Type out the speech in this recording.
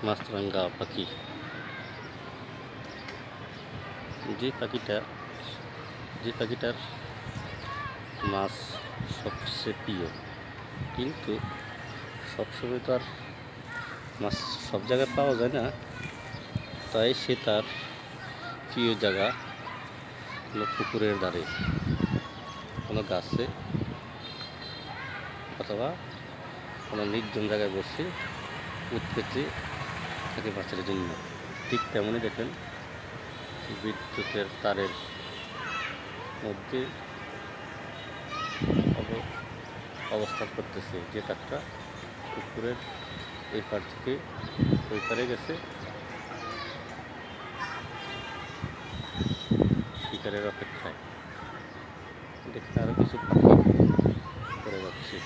মাছরাঙা পাখি। যে পাখিটার মাছ সবচেয়ে প্রিয়, কিন্তু সবসময় তো আর মাছ সব জায়গায় পাওয়া যায় না। তাই সে তার প্রিয় জায়গা কোনো পুকুরের ধারে, কোনো গাছে, অথবা কোনো নির্জন জায়গায় বসে উৎপেতে থাকে মাছের জন্য। ঠিক তেমনই দেখেন, বিদ্যুতের তারের মধ্যে অবস্থান করতেছে। যে তারটা পুকুরের এই পার থেকে ওই পারে গেছে শিকারের অপেক্ষায়। দেখতে আরো কিছু পাখি করে যাচ্ছে।